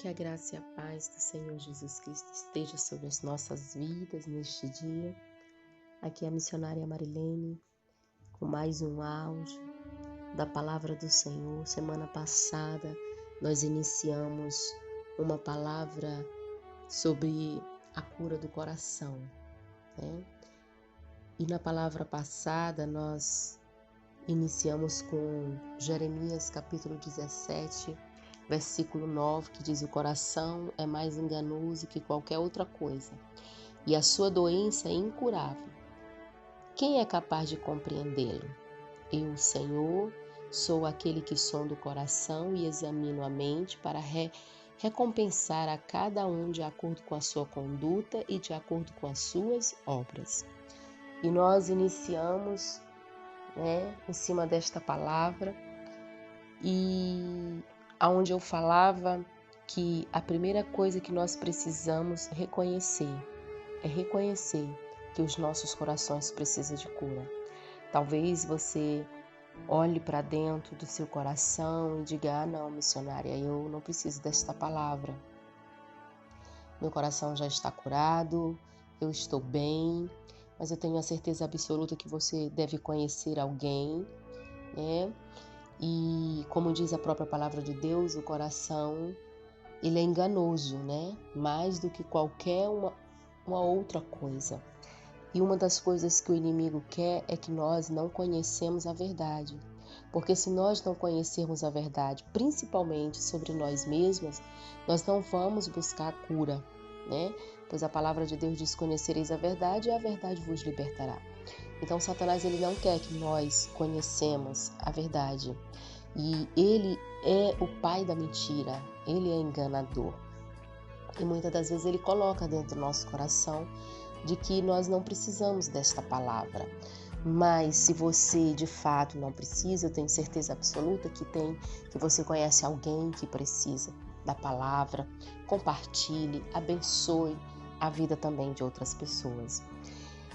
Que a graça e a paz do Senhor Jesus Cristo esteja sobre as nossas vidas neste dia. Aqui é a missionária Marilene, com mais um áudio da palavra do Senhor. Semana passada nós iniciamos uma palavra sobre a cura do coração, né? E na palavra passada nós iniciamos com Jeremias capítulo 17, versículo 9, que diz: o coração é mais enganoso que qualquer outra coisa, e a sua doença é incurável. Quem é capaz de compreendê-lo? Eu, Senhor, sou aquele que sonda o coração e examino a mente para recompensar a cada um de acordo com a sua conduta e de acordo com as suas obras. E nós iniciamos, em cima desta palavra, e aonde eu falava que a primeira coisa que nós precisamos reconhecer que os nossos corações precisam de cura. Talvez você olhe para dentro do seu coração e diga: ah, não, missionária, eu não preciso desta palavra. Meu coração já está curado, eu estou bem. Mas eu tenho a certeza absoluta que você deve conhecer alguém, E como diz a própria palavra de Deus, o coração, ele é enganoso, mais do que qualquer uma outra coisa. E uma das coisas que o inimigo quer é que nós não conhecemos a verdade. Porque se nós não conhecermos a verdade, principalmente sobre nós mesmos, nós não vamos buscar a cura, Pois a palavra de Deus diz: conhecereis a verdade e a verdade vos libertará. Então Satanás, ele não quer que nós conhecemos a verdade. E ele é o pai da mentira, ele é enganador. E muitas das vezes ele coloca dentro do nosso coração de que nós não precisamos desta palavra. Mas se você de fato não precisa, eu tenho certeza absoluta que você conhece alguém que precisa da palavra. Compartilhe, abençoe a vida também de outras pessoas.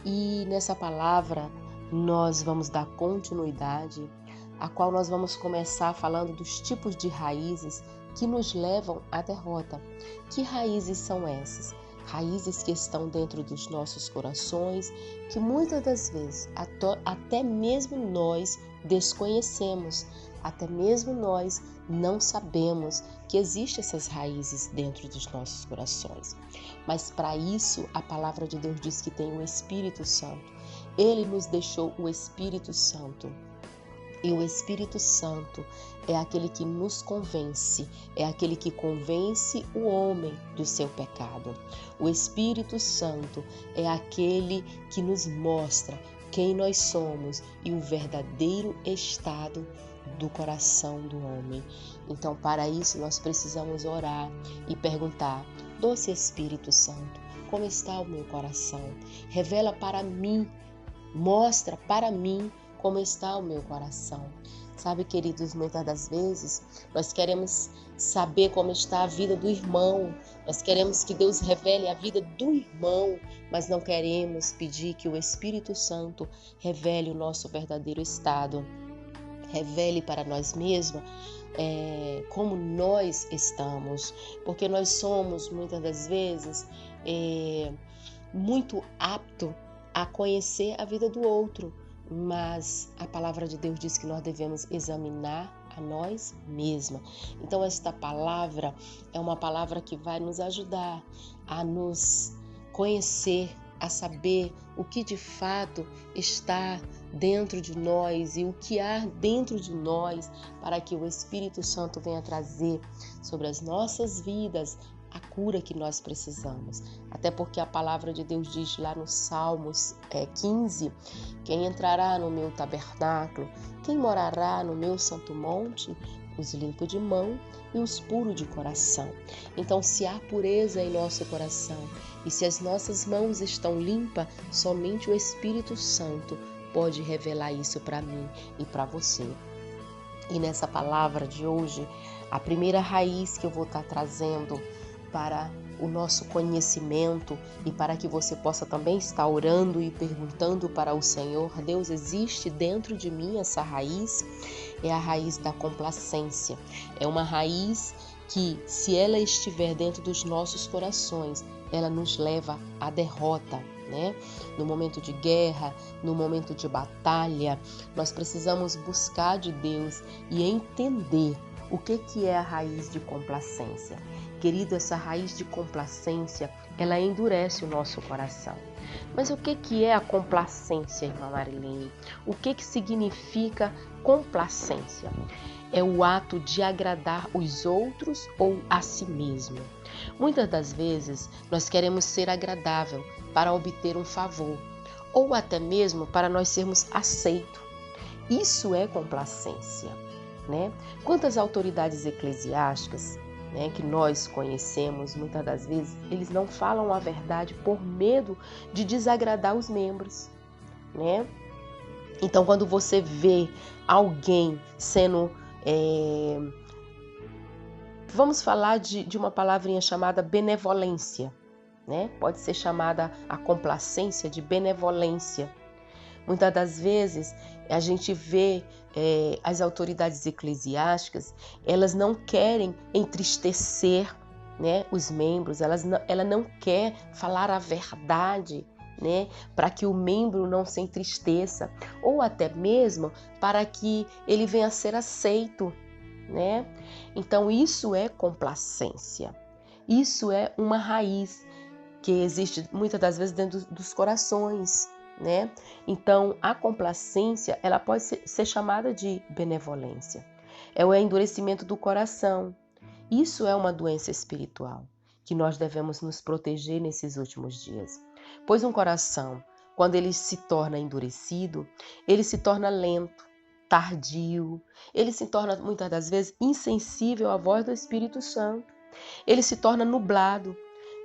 E nessa palavra nós vamos dar continuidade, a qual nós vamos começar falando dos tipos de raízes que nos levam à derrota. Que raízes são essas? Raízes que estão dentro dos nossos corações, que muitas das vezes até mesmo nós desconhecemos, até mesmo nós não sabemos que existem essas raízes dentro dos nossos corações. Mas para isso a palavra de Deus diz que tem o Espírito Santo. Ele nos deixou o Espírito Santo. E o Espírito Santo é aquele que nos convence, é aquele que convence o homem do seu pecado. O Espírito Santo é aquele que nos mostra quem nós somos e o verdadeiro estado do coração do homem. Então, para isso, nós precisamos orar e perguntar: doce Espírito Santo, como está o meu coração? Revela para mim, mostra para mim como está o meu coração. Sabe, queridos, muitas das vezes nós queremos saber como está a vida do irmão, nós queremos que Deus revele a vida do irmão, mas não queremos pedir que o Espírito Santo revele o nosso verdadeiro estado, revele para nós mesmos como nós estamos, porque nós somos muitas das vezes muito aptos a conhecer a vida do outro. Mas a palavra de Deus diz que nós devemos examinar a nós mesmos. Então esta palavra é uma palavra que vai nos ajudar a nos conhecer, a saber o que de fato está dentro de nós e o que há dentro de nós, para que o Espírito Santo venha trazer sobre as nossas vidas a cura que nós precisamos. Até porque a palavra de Deus diz lá no Salmos 15, quem entrará no meu tabernáculo, quem morará no meu santo monte, os limpos de mão e os puros de coração. Então, se há pureza em nosso coração e se as nossas mãos estão limpas, somente o Espírito Santo pode revelar isso para mim e para você. E nessa palavra de hoje, a primeira raiz que eu vou estar trazendo para o nosso conhecimento e para que você possa também estar orando e perguntando para o Senhor: Deus, existe dentro de mim essa raiz? É a raiz da complacência. É uma raiz que, se ela estiver dentro dos nossos corações, ela nos leva à derrota, né? No momento de guerra, no momento de batalha, nós precisamos buscar de Deus e entender o que é a raiz de complacência. Querido, essa raiz de complacência, ela endurece o nosso coração. Mas o que é a complacência, irmã Marilene? O que significa complacência? É o ato de agradar os outros ou a si mesmo. Muitas das vezes, nós queremos ser agradável para obter um favor, ou até mesmo para nós sermos aceitos. Isso é complacência, né? Quantas autoridades eclesiásticas, né, que nós conhecemos, muitas das vezes, eles não falam a verdade por medo de desagradar os membros, né? Então, quando você vê alguém sendo... vamos falar de uma palavrinha chamada benevolência, né? Pode ser chamada a complacência de benevolência. Muitas das vezes a gente vê as autoridades eclesiásticas, elas não querem entristecer, né, os membros, ela não quer falar a verdade, né, para que o membro não se entristeça, ou até mesmo para que ele venha a ser aceito, né? Então isso é complacência, isso é uma raiz que existe muitas das vezes dentro dos corações, né? Então a complacência, ela pode ser chamada de benevolência, é o endurecimento do coração. Isso é uma doença espiritual que nós devemos nos proteger nesses últimos dias. Pois um coração, quando ele se torna endurecido, ele se torna lento, tardio, ele se torna muitas das vezes insensível à voz do Espírito Santo. Ele se torna nublado,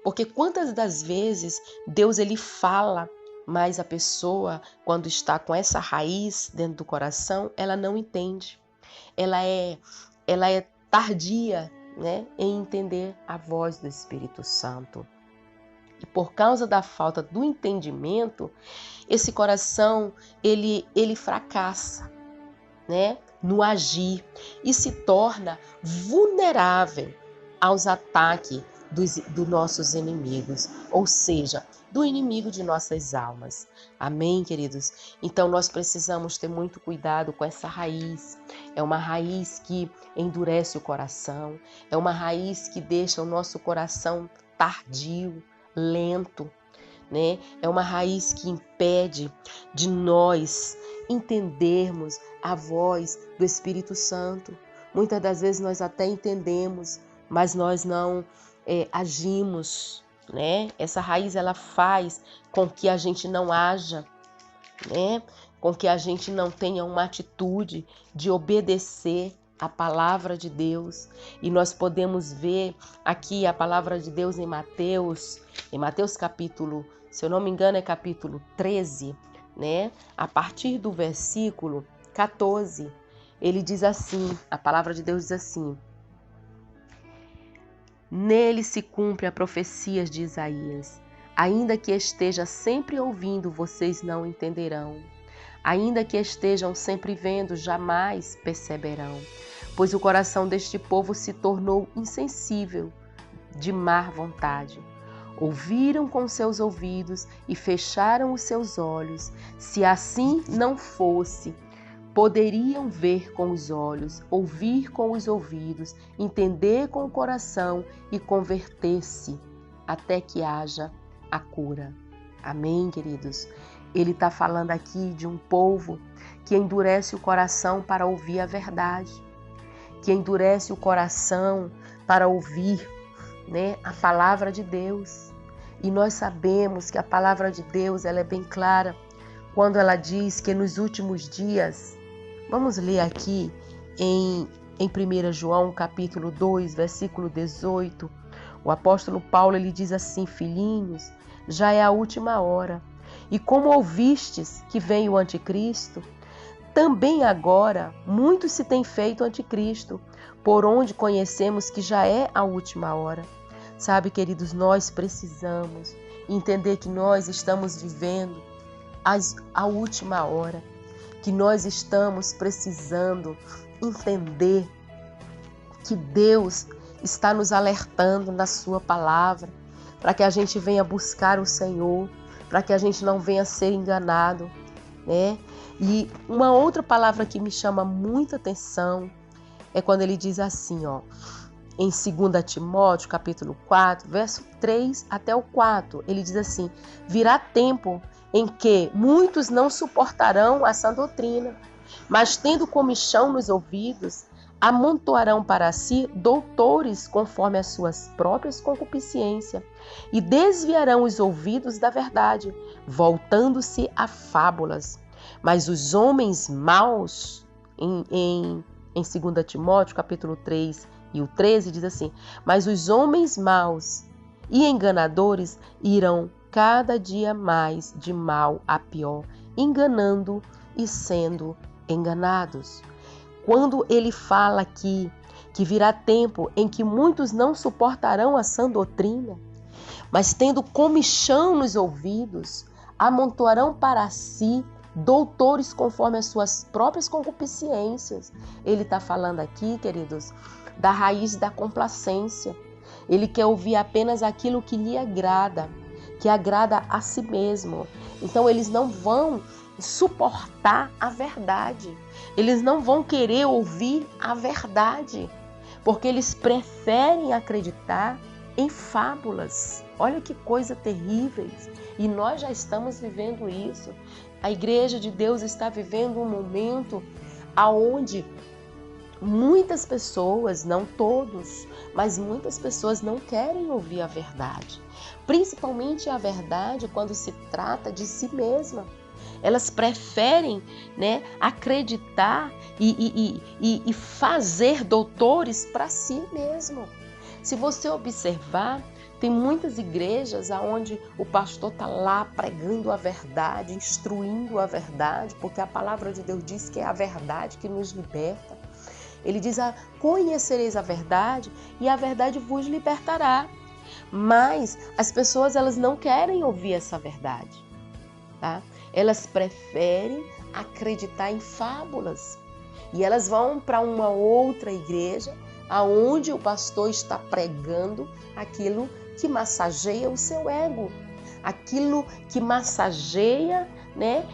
porque quantas das vezes Deus ele fala, mas a pessoa, quando está com essa raiz dentro do coração, ela não entende. Ela é tardia, né, em entender a voz do Espírito Santo. E por causa da falta do entendimento, esse coração ele fracassa, né, no agir e se torna vulnerável aos ataques dos nossos inimigos, ou seja, do inimigo de nossas almas. Amém, queridos? Então nós precisamos ter muito cuidado com essa raiz. É uma raiz que endurece o coração, é uma raiz que deixa o nosso coração tardio, lento, né? É uma raiz que impede de nós entendermos a voz do Espírito Santo. Muitas das vezes nós até entendemos, mas nós não agimos, né? Essa raiz ela faz com que a gente não haja, né? Com que a gente não tenha uma atitude de obedecer a palavra de Deus. E nós podemos ver aqui a palavra de Deus em Mateus capítulo, se eu não me engano, é capítulo 13, né? A partir do versículo 14, ele diz assim, a palavra de Deus diz assim: nele se cumpre a profecia de Isaías. Ainda que esteja sempre ouvindo, vocês não entenderão. Ainda que estejam sempre vendo, jamais perceberão. Pois o coração deste povo se tornou insensível, de má vontade. Ouviram com seus ouvidos e fecharam os seus olhos. Se assim não fosse, poderiam ver com os olhos, ouvir com os ouvidos, entender com o coração e converter-se até que haja a cura. Amém, queridos? Ele está falando aqui de um povo que endurece o coração para ouvir a verdade, que endurece o coração para ouvir, né, a palavra de Deus. E nós sabemos que a palavra de Deus ela é bem clara quando ela diz que nos últimos dias, vamos ler aqui em 1 João capítulo 2, versículo 18, o apóstolo Paulo ele diz assim: filhinhos, já é a última hora, e como ouvistes que vem o anticristo, também agora muitos se têm feito anticristo, por onde conhecemos que já é a última hora. Sabe, queridos, nós precisamos entender que nós estamos vivendo a última hora, que nós estamos precisando entender que Deus está nos alertando na sua palavra, para que a gente venha buscar o Senhor, para que a gente não venha ser enganado, né? E uma outra palavra que me chama muita atenção é quando ele diz assim, ó, em 2 Timóteo, capítulo 4, verso 3 até o 4, ele diz assim: virá tempo em que muitos não suportarão essa doutrina, mas tendo comichão nos ouvidos, amontoarão para si doutores conforme as suas próprias concupiscências e desviarão os ouvidos da verdade, voltando-se a fábulas. Mas os homens maus, em 2 Timóteo, capítulo 3 e o 13, diz assim: mas os homens maus e enganadores irão cada dia mais de mal a pior, enganando e sendo enganados. Quando ele fala aqui que virá tempo em que muitos não suportarão a sã doutrina, mas tendo comichão nos ouvidos, amontoarão para si doutores conforme as suas próprias concupiscências. Ele está falando aqui, queridos, da raiz da complacência. Ele quer ouvir apenas aquilo que lhe agrada, que agrada a si mesmo. Então eles não vão suportar a verdade. Eles não vão querer ouvir a verdade, porque eles preferem acreditar em fábulas. Olha que coisa terrível. E nós já estamos vivendo isso. A Igreja de Deus está vivendo um momento onde muitas pessoas, não todos, mas muitas pessoas não querem ouvir a verdade. Principalmente a verdade quando se trata de si mesma. Elas preferem, né, acreditar e fazer doutores para si mesmo. Se você observar, tem muitas igrejas onde o pastor está lá pregando a verdade, instruindo a verdade, porque a palavra de Deus diz que é a verdade que nos liberta. Ele diz: conhecereis a verdade e a verdade vos libertará. Mas as pessoas, elas não querem ouvir essa verdade, tá? Elas preferem acreditar em fábulas. E elas vão para uma outra igreja aonde o pastor está pregando aquilo que massageia o seu ego, aquilo que massageia, né,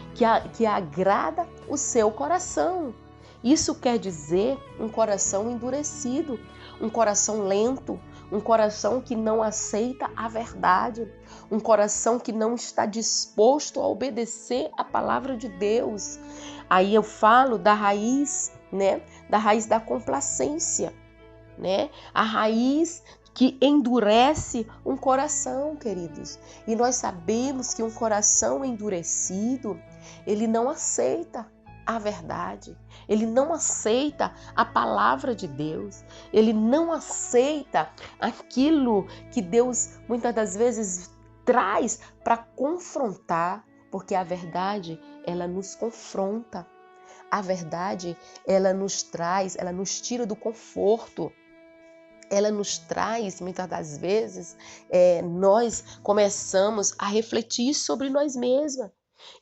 que agrada o seu coração. Isso quer dizer um coração endurecido, um coração lento, um coração que não aceita a verdade, um coração que não está disposto a obedecer a palavra de Deus. Aí eu falo da raiz, né, da raiz da complacência, né, a raiz que endurece um coração, queridos. E nós sabemos que um coração endurecido, ele não aceita a verdade, ele não aceita a palavra de Deus, ele não aceita aquilo que Deus muitas das vezes traz para confrontar, porque a verdade, ela nos confronta, a verdade, ela nos traz, ela nos tira do conforto, ela nos traz, muitas das vezes, nós começamos a refletir sobre nós mesmas,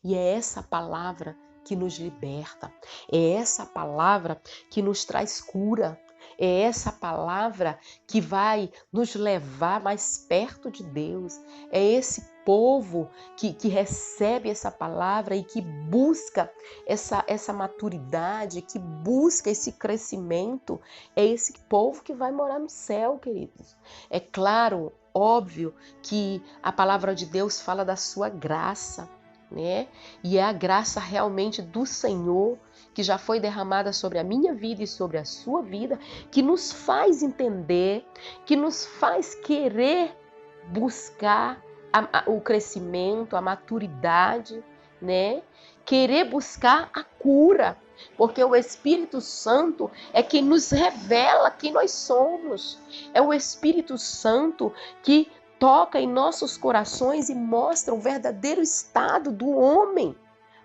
e é essa palavra que nos liberta, é essa palavra que nos traz cura, é essa palavra que vai nos levar mais perto de Deus, é esse povo que recebe essa palavra e que busca essa maturidade, que busca esse crescimento, é esse povo que vai morar no céu, queridos. É claro, óbvio que a palavra de Deus fala da sua graça, né? E é a graça realmente do Senhor que já foi derramada sobre a minha vida e sobre a sua vida, que nos faz entender, que nos faz querer buscar o crescimento, a maturidade, né? Querer buscar a cura, porque o Espírito Santo é quem nos revela quem nós somos. É o Espírito Santo que toca em nossos corações e mostra o verdadeiro estado do homem,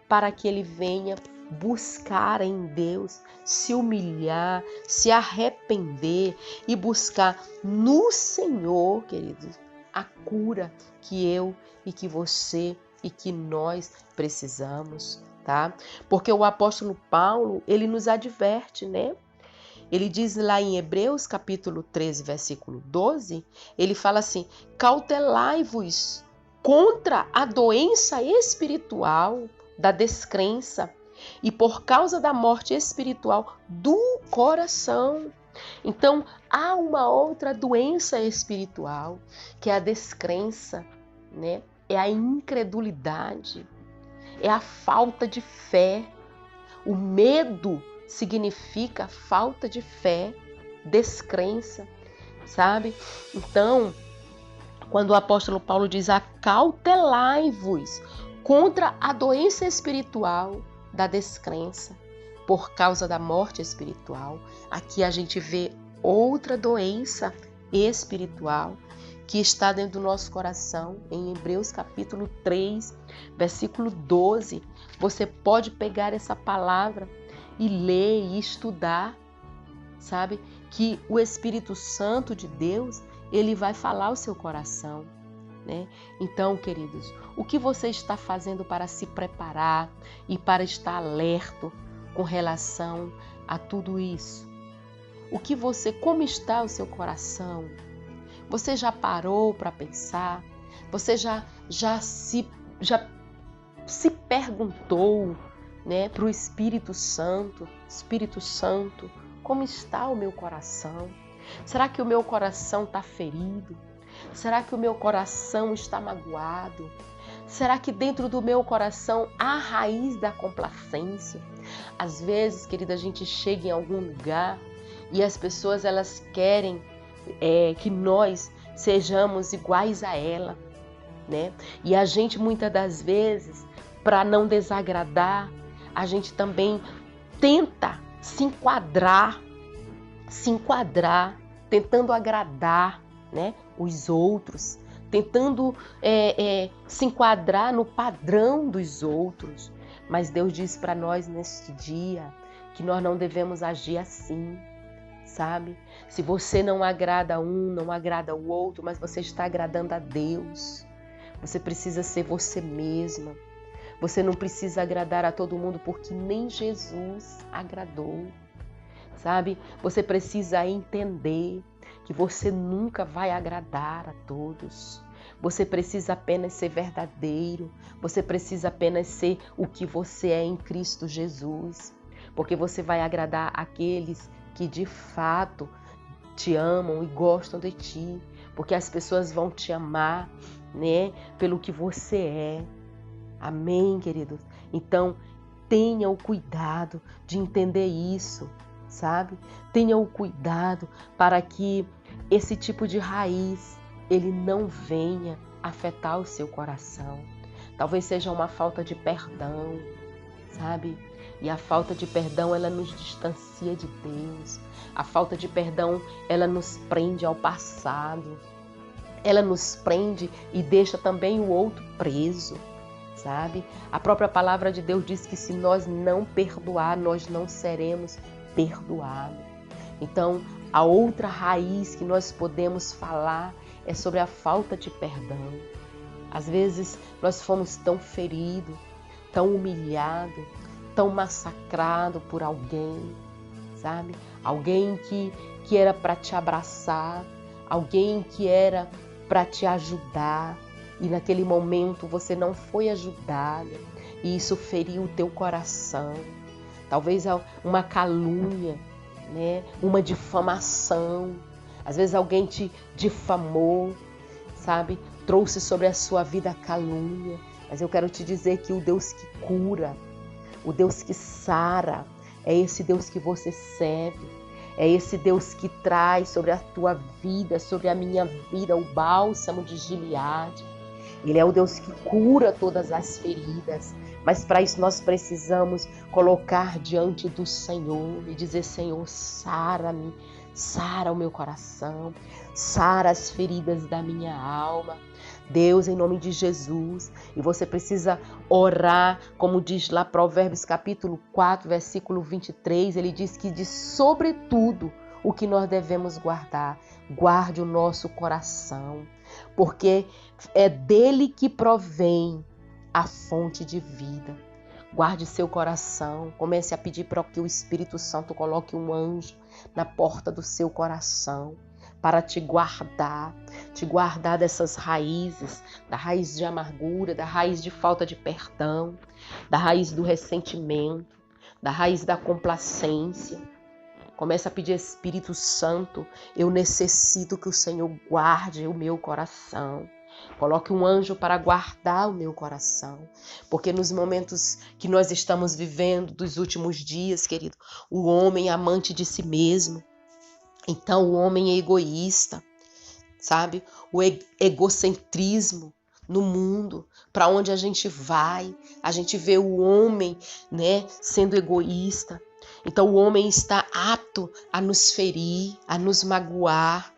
para que ele venha buscar em Deus, se humilhar, se arrepender e buscar no Senhor, queridos, a cura que eu e que você e que nós precisamos, tá? Porque o apóstolo Paulo, ele nos adverte, né? Ele diz lá em Hebreus capítulo 13, versículo 12, ele fala assim: cautelai-vos contra a doença espiritual da descrença e por causa da morte espiritual do coração. Então, há uma outra doença espiritual, que é a descrença, né? É a incredulidade, é a falta de fé. O medo significa falta de fé, descrença, sabe? Então, quando o apóstolo Paulo diz: acautelai-vos contra a doença espiritual da descrença, por causa da morte espiritual, aqui a gente vê outra doença espiritual que está dentro do nosso coração. Em Hebreus capítulo 3, versículo 12, você pode pegar essa palavra e ler e estudar, sabe? Que o Espírito Santo de Deus, ele vai falar ao seu coração, né? Então, queridos, o que você está fazendo para se preparar e para estar alerta com relação a tudo isso? Como está o seu coração? Você já parou para pensar? Você já se perguntou, né, para o Espírito Santo, como está o meu coração? Será que o meu coração está ferido? Será que o meu coração está magoado? Será que dentro do meu coração há a raiz da complacência? Às vezes, querida, a gente chega em algum lugar e as pessoas elas querem que nós sejamos iguais a ela, né? E a gente muitas das vezes, para não desagradar, a gente também tenta se enquadrar, tentando agradar, né, os outros, tentando se enquadrar no padrão dos outros. Mas Deus diz para nós neste dia que nós não devemos agir assim, sabe? Se você não agrada um, não agrada o outro, mas você está agradando a Deus, você precisa ser você mesma. Você não precisa agradar a todo mundo, porque nem Jesus agradou, sabe? Você precisa entender que você nunca vai agradar a todos. Você precisa apenas ser verdadeiro. Você precisa apenas ser o que você é em Cristo Jesus. Porque você vai agradar aqueles que de fato te amam e gostam de ti. Porque as pessoas vão te amar, né, pelo que você é. Amém, queridos? Então, tenha o cuidado de entender isso, sabe? Tenha o cuidado para que esse tipo de raiz, ele não venha afetar o seu coração. Talvez seja uma falta de perdão, sabe? E a falta de perdão, ela nos distancia de Deus. A falta de perdão, ela nos prende ao passado. Ela nos prende e deixa também o outro preso, sabe? A própria palavra de Deus diz que se nós não perdoar, nós não seremos perdoados. Então, a outra raiz que nós podemos falar é sobre a falta de perdão. Às vezes, nós fomos tão feridos, tão humilhados, tão massacrados por alguém, sabe? Alguém que era para te abraçar, alguém que era para te ajudar, e naquele momento você não foi ajudada, e isso feriu o teu coração. Talvez uma calúnia, né? Uma difamação. Às vezes alguém te difamou, sabe? Trouxe sobre a sua vida a calúnia. Mas eu quero te dizer que o Deus que cura, o Deus que sara, é esse Deus que você serve. É esse Deus que traz sobre a tua vida, sobre a minha vida, o bálsamo de Gileade. Ele é o Deus que cura todas as feridas. Mas para isso nós precisamos colocar diante do Senhor e dizer: Senhor, sara-me, sara o meu coração, sara as feridas da minha alma. Deus, em nome de Jesus. E você precisa orar, como diz lá Provérbios capítulo 4, versículo 23, ele diz que de sobretudo o que nós devemos guardar, guarde o nosso coração, porque é dele que provém a fonte de vida. Guarde seu coração, comece a pedir para que o Espírito Santo coloque um anjo na porta do seu coração, para te guardar dessas raízes, da raiz de amargura, da raiz de falta de perdão, da raiz do ressentimento, da raiz da complacência. Começa a pedir, Espírito Santo, eu necessito que o Senhor guarde o meu coração. Coloque um anjo para guardar o meu coração. Porque nos momentos que nós estamos vivendo, dos últimos dias, querido, o homem é amante de si mesmo. Então o homem é egoísta, sabe? O egocentrismo no mundo, para onde a gente vai, a gente vê o homem, né, sendo egoísta. Então o homem está apto a nos ferir, a nos magoar.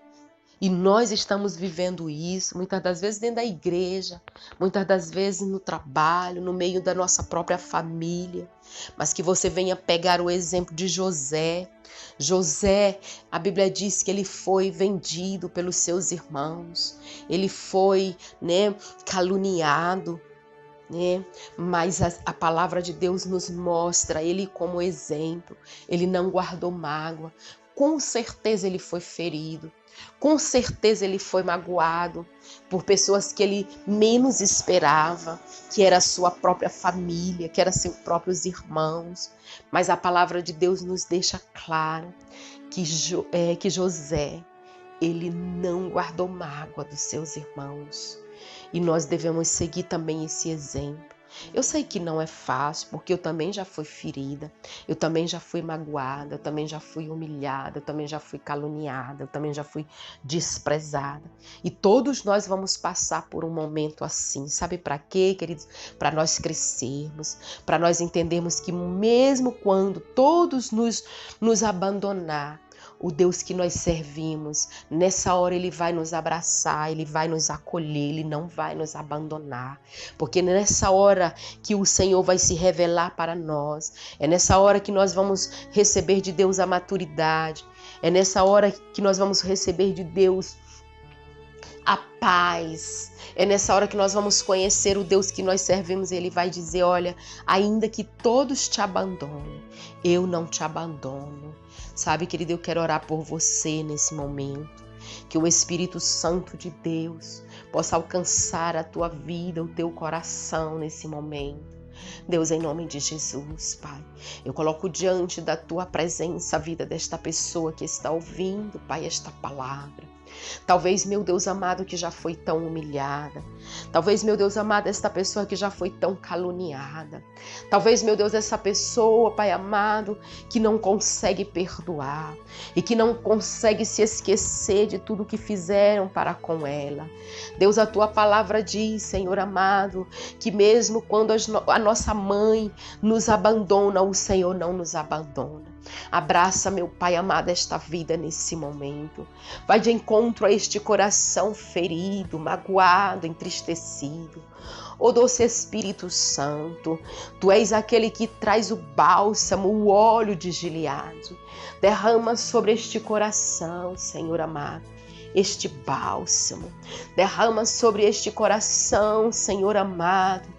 E nós estamos vivendo isso, muitas das vezes dentro da igreja, muitas das vezes no trabalho, no meio da nossa própria família. Mas que você venha pegar o exemplo de José. José, a Bíblia diz que ele foi vendido pelos seus irmãos. Ele foi, caluniado. Mas a palavra de Deus nos mostra ele como exemplo. Ele não guardou mágoa. Com certeza ele foi ferido. Com certeza ele foi magoado por pessoas que ele menos esperava, que era a sua própria família, que eram seus próprios irmãos. Mas a palavra de Deus nos deixa claro que José, ele não guardou mágoa dos seus irmãos. E nós devemos seguir também esse exemplo. Eu sei que não é fácil, porque eu também já fui ferida, eu também já fui magoada, eu também já fui humilhada, eu também já fui caluniada, eu também já fui desprezada. E todos nós vamos passar por um momento assim. Sabe para quê, queridos? Para nós crescermos, para nós entendermos que mesmo quando todos nos abandonar, o Deus que nós servimos, nessa hora Ele vai nos abraçar, Ele vai nos acolher, Ele não vai nos abandonar. Porque nessa hora que o Senhor vai se revelar para nós, é nessa hora que nós vamos receber de Deus a maturidade, é nessa hora que nós vamos receber de Deus a paz. É nessa hora que nós vamos conhecer o Deus que nós servimos. Ele vai dizer, olha, ainda que todos te abandonem, eu não te abandono. Sabe, querido, eu quero orar por você nesse momento. Que o Espírito Santo de Deus possa alcançar a tua vida, o teu coração nesse momento. Deus, em nome de Jesus, Pai, eu coloco diante da tua presença a vida desta pessoa que está ouvindo, Pai, esta palavra. Talvez, meu Deus amado, que já foi tão humilhada. Talvez, meu Deus amado, esta pessoa que já foi tão caluniada. Talvez, meu Deus, essa pessoa, Pai amado, que não consegue perdoar e que não consegue se esquecer de tudo que fizeram para com ela. Deus, a tua palavra diz, Senhor amado, que mesmo quando a nossa mãe nos abandona, o Senhor não nos abandona. Abraça, meu Pai amado, esta vida nesse momento. Vai de encontro a este coração ferido, magoado, entristecido. Ó doce Espírito Santo, Tu és aquele que traz o bálsamo, o óleo de Gileade. Derrama sobre este coração, Senhor amado, este bálsamo. Derrama sobre este coração, Senhor amado,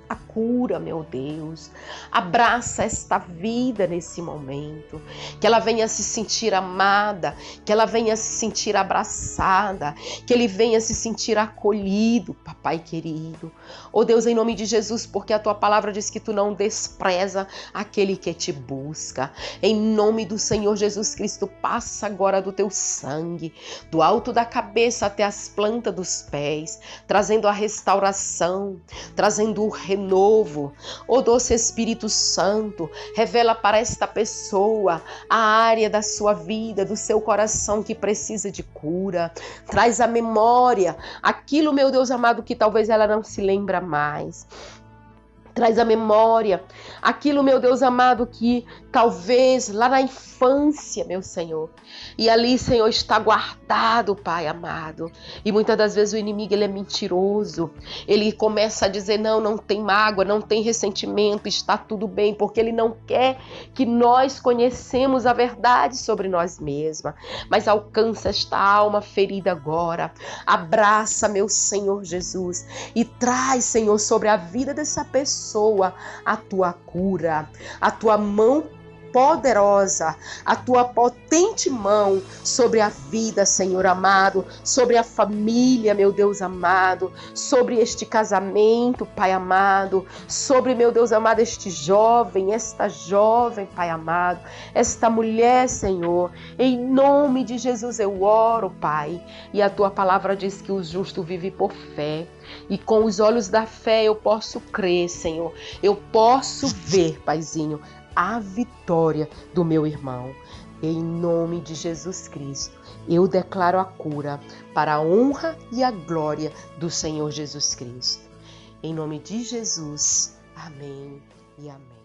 a cura, meu Deus. Abraça esta vida nesse momento. Que ela venha se sentir amada, que ela venha se sentir abraçada, que ele venha se sentir acolhido, papai querido. Oh Deus, em nome de Jesus, porque a tua palavra diz que tu não despreza aquele que te busca. Em nome do Senhor Jesus Cristo, passa agora do teu sangue, do alto da cabeça até as plantas dos pés, trazendo a restauração, trazendo o renovo. Ó doce Espírito Santo, revela para esta pessoa a área da sua vida, do seu coração que precisa de cura. Traz à memória aquilo, meu Deus amado, que talvez ela não se lembra mais. Traz à memória aquilo, meu Deus amado, que talvez lá na infância, meu Senhor, e ali, Senhor, está guardado, Pai amado. E muitas das vezes o inimigo, ele é mentiroso. Ele começa a dizer, não tem mágoa, não tem ressentimento, está tudo bem, porque ele não quer que nós conhecemos a verdade sobre nós mesmas. Mas alcança esta alma ferida agora. Abraça, meu Senhor Jesus, e traz, Senhor, sobre a vida dessa pessoa a tua cura, a tua mão poderosa, a tua potente mão sobre a vida, Senhor amado, sobre a família, meu Deus amado, sobre este casamento, Pai amado, sobre, meu Deus amado, este jovem, esta jovem, Pai amado, esta mulher, Senhor. Em nome de Jesus eu oro, Pai, e a tua palavra diz que o justo vive por fé. E com os olhos da fé eu posso crer, Senhor. Eu posso ver, Paizinho, a vitória do meu irmão. Em nome de Jesus Cristo, eu declaro a cura para a honra e a glória do Senhor Jesus Cristo. Em nome de Jesus, amém e amém.